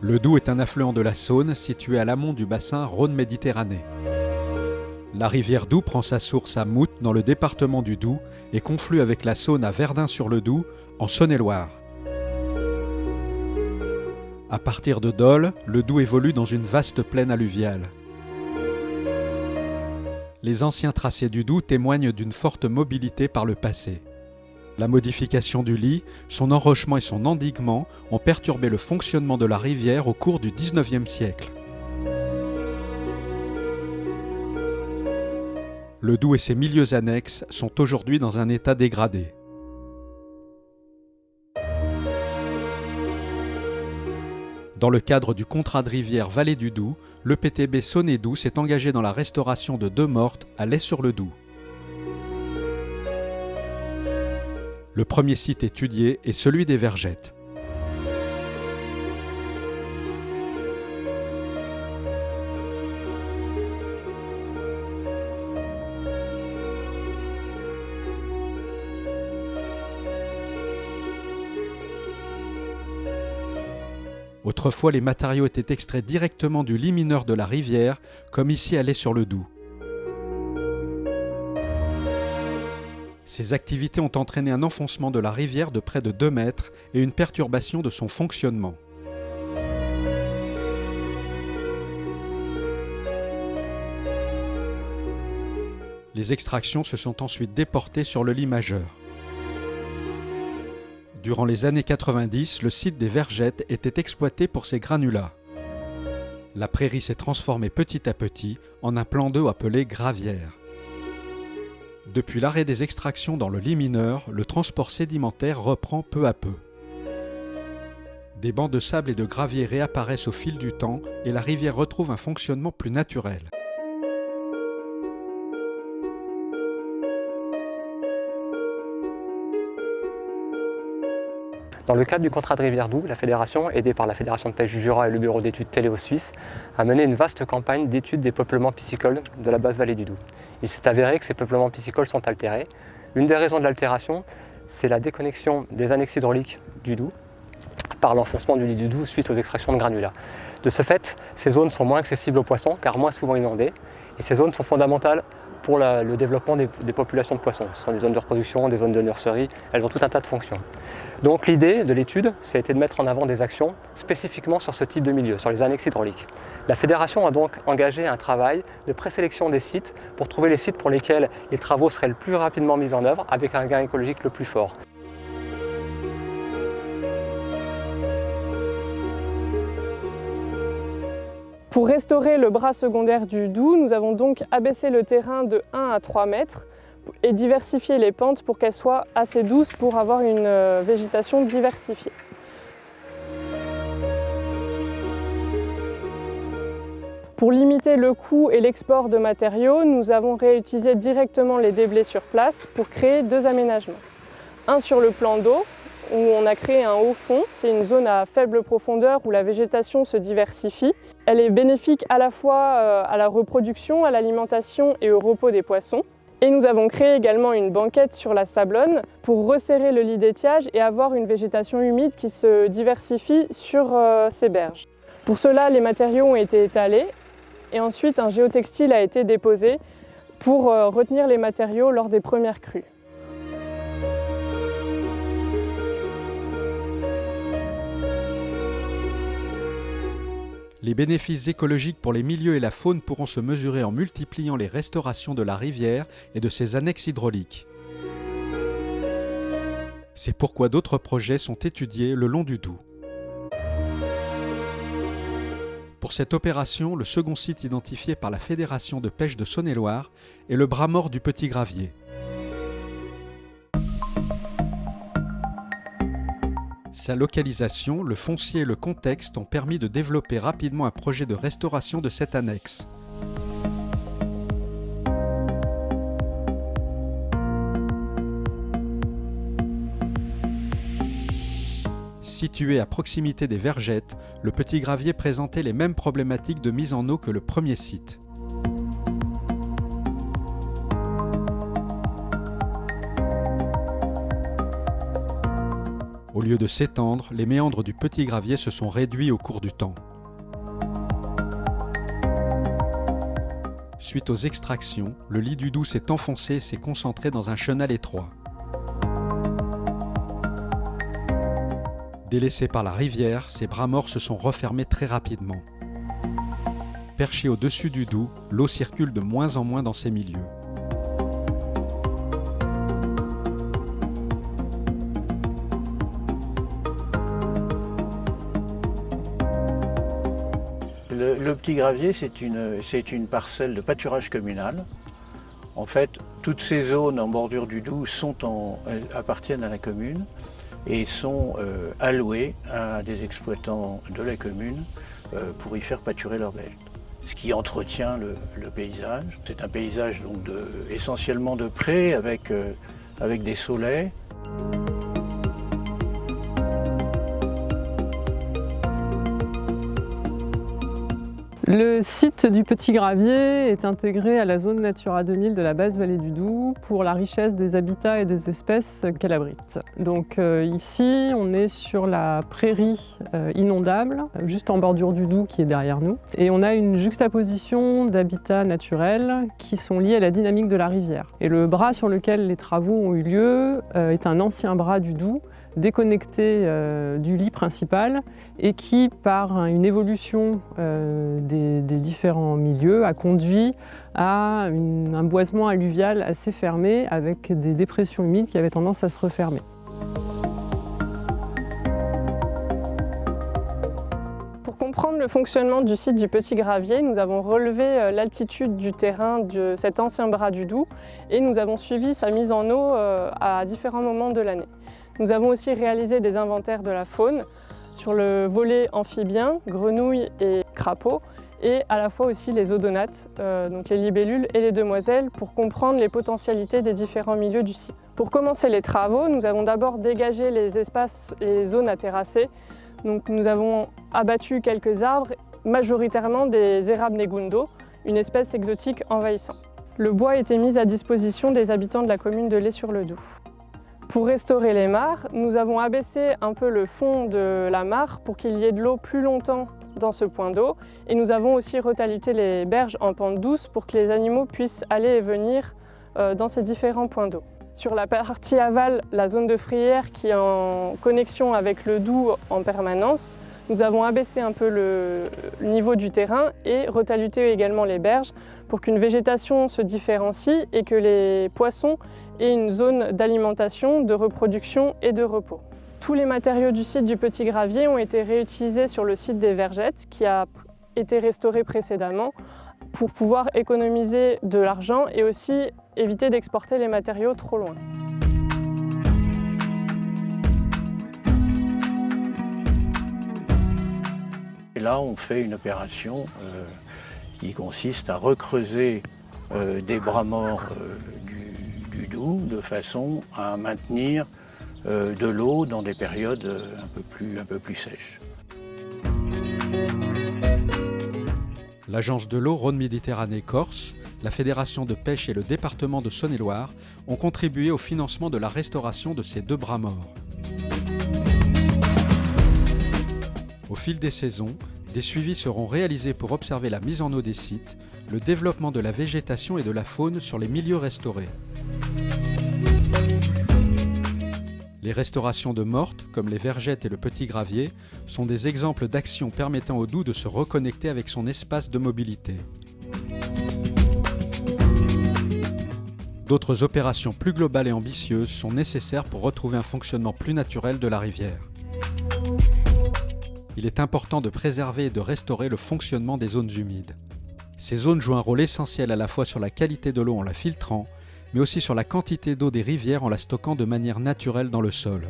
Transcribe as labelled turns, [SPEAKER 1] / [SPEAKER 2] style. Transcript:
[SPEAKER 1] Le Doubs est un affluent de la Saône situé à l'amont du bassin Rhône-Méditerranée. La rivière Doubs prend sa source à Mout dans le département du Doubs et conflue avec la Saône à Verdun-sur-le-Doubs en Saône-et-Loire. À partir de Dole, le Doubs évolue dans une vaste plaine alluviale. Les anciens tracés du Doubs témoignent d'une forte mobilité par le passé. La modification du lit, son enrochement et son endiguement ont perturbé le fonctionnement de la rivière au cours du XIXe siècle. Le Doubs et ses milieux annexes sont aujourd'hui dans un état dégradé. Dans le cadre du contrat de rivière Vallée du Doubs, l'EPTB Saône-et-Doubs s'est engagé dans la restauration de 2 mortes à l'Est-sur-le-Doubs. Le premier site étudié est celui des Vergettes. Autrefois, les matériaux étaient extraits directement du lit mineur de la rivière, comme ici à l'Est-sur-le-Doubs. Ces activités ont entraîné un enfoncement de la rivière de près de 2 mètres et une perturbation de son fonctionnement. Les extractions se sont ensuite déportées sur le lit majeur. Durant les années 90, le site des Vergettes était exploité pour ses granulats. La prairie s'est transformée petit à petit en un plan d'eau appelé gravière. Depuis l'arrêt des extractions dans le lit mineur, le transport sédimentaire reprend peu à peu. Des bancs de sable et de gravier réapparaissent au fil du temps et la rivière retrouve un fonctionnement plus naturel.
[SPEAKER 2] Dans le cadre du contrat de rivière Doubs, la fédération, aidée par la Fédération de pêche du Jura et le bureau d'études Téléo Suisse, a mené une vaste campagne d'études des peuplements piscicoles de la basse vallée du Doubs. Il s'est avéré que ces peuplements piscicoles sont altérés. Une des raisons de l'altération, c'est la déconnexion des annexes hydrauliques du Doubs par l'enfoncement du lit du Doubs suite aux extractions de granulats. De ce fait, ces zones sont moins accessibles aux poissons car moins souvent inondées et ces zones sont fondamentales pour le développement des populations de poissons. Ce sont des zones de reproduction, des zones de nurserie, elles ont tout un tas de fonctions. Donc l'idée de l'étude, ça a été de mettre en avant des actions spécifiquement sur ce type de milieu, sur les annexes hydrauliques. La fédération a donc engagé un travail de présélection des sites pour trouver les sites pour lesquels les travaux seraient le plus rapidement mis en œuvre avec un gain écologique le plus fort.
[SPEAKER 3] Pour restaurer le bras secondaire du Doubs, nous avons donc abaissé le terrain de 1 à 3 mètres et diversifié les pentes pour qu'elles soient assez douces pour avoir une végétation diversifiée. Pour limiter le coût et l'export de matériaux, nous avons réutilisé directement les déblais sur place pour créer 2 aménagements. Un sur le plan d'eau, où on a créé un haut fond. C'est une zone à faible profondeur où la végétation se diversifie. Elle est bénéfique à la fois à la reproduction, à l'alimentation et au repos des poissons. Et nous avons créé également une banquette sur la sablonne pour resserrer le lit d'étiage et avoir une végétation humide qui se diversifie sur ces berges. Pour cela, les matériaux ont été étalés et ensuite un géotextile a été déposé pour retenir les matériaux lors des premières crues.
[SPEAKER 1] Les bénéfices écologiques pour les milieux et la faune pourront se mesurer en multipliant les restaurations de la rivière et de ses annexes hydrauliques. C'est pourquoi d'autres projets sont étudiés le long du Doubs. Pour cette opération, le second site identifié par la Fédération de pêche de Saône-et-Loire est le bras mort du Petit Gravier. Sa localisation, le foncier et le contexte ont permis de développer rapidement un projet de restauration de cette annexe. Situé à proximité des Vergettes, le Petit Gravier présentait les mêmes problématiques de mise en eau que le premier site. Au lieu de s'étendre, les méandres du Petit Gravier se sont réduits au cours du temps. Suite aux extractions, le lit du Doubs s'est enfoncé et s'est concentré dans un chenal étroit. Délaissés par la rivière, ces bras morts se sont refermés très rapidement. Perché au-dessus du Doubs, l'eau circule de moins en moins dans ces milieux.
[SPEAKER 4] Le Petit Gravier, c'est une parcelle de pâturage communal. En fait, toutes ces zones en bordure du Doubs appartiennent à la commune et sont allouées à des exploitants de la commune pour y faire pâturer leurs bêtes. Ce qui entretient le paysage. C'est un paysage donc essentiellement de prés avec des saulaies.
[SPEAKER 3] Le site du Petit Gravier est intégré à la zone Natura 2000 de la basse vallée du Doubs pour la richesse des habitats et des espèces qu'elle abrite. Donc ici, on est sur la prairie inondable, juste en bordure du Doubs qui est derrière nous. Et on a une juxtaposition d'habitats naturels qui sont liés à la dynamique de la rivière. Et le bras sur lequel les travaux ont eu lieu est un ancien bras du Doubs, déconnecté du lit principal et qui, par une évolution des différents milieux, a conduit à un boisement alluvial assez fermé avec des dépressions humides qui avaient tendance à se refermer. Pour comprendre le fonctionnement du site du Petit Gravier, nous avons relevé l'altitude du terrain de cet ancien bras du Doubs et nous avons suivi sa mise en eau à différents moments de l'année. Nous avons aussi réalisé des inventaires de la faune sur le volet amphibien, grenouilles et crapauds, et à la fois aussi les odonates, donc les libellules et les demoiselles, pour comprendre les potentialités des différents milieux du site. Pour commencer les travaux, nous avons d'abord dégagé les espaces et les zones à terrasser. Donc nous avons abattu quelques arbres, majoritairement des érables negundo, une espèce exotique envahissante. Le bois a été mis à disposition des habitants de la commune de Lay-sur-le-Doubs. Pour restaurer les mares, nous avons abaissé un peu le fond de la mare pour qu'il y ait de l'eau plus longtemps dans ce point d'eau. Et nous avons aussi retaluté les berges en pente douce pour que les animaux puissent aller et venir dans ces différents points d'eau. Sur la partie aval, la zone de Frières qui est en connexion avec le Doubs en permanence, nous avons abaissé un peu le niveau du terrain et retaluté également les berges pour qu'une végétation se différencie et que les poissons aient une zone d'alimentation, de reproduction et de repos. Tous les matériaux du site du Petit Gravier ont été réutilisés sur le site des Vergettes qui a été restauré précédemment pour pouvoir économiser de l'argent et aussi éviter d'exporter les matériaux trop loin.
[SPEAKER 4] Et là, on fait une opération qui consiste à recreuser des bras morts du Doubs de façon à maintenir de l'eau dans des périodes un peu plus sèches.
[SPEAKER 1] L'Agence de l'eau Rhône-Méditerranée-Corse, la Fédération de pêche et le département de Saône-et-Loire ont contribué au financement de la restauration de ces deux bras morts. Au fil des saisons, des suivis seront réalisés pour observer la mise en eau des sites, le développement de la végétation et de la faune sur les milieux restaurés. Les restaurations de mortes, comme les Vergettes et le Petit Gravier, sont des exemples d'actions permettant au Doubs de se reconnecter avec son espace de mobilité. D'autres opérations plus globales et ambitieuses sont nécessaires pour retrouver un fonctionnement plus naturel de la rivière. Il est important de préserver et de restaurer le fonctionnement des zones humides. Ces zones jouent un rôle essentiel à la fois sur la qualité de l'eau en la filtrant, mais aussi sur la quantité d'eau des rivières en la stockant de manière naturelle dans le sol.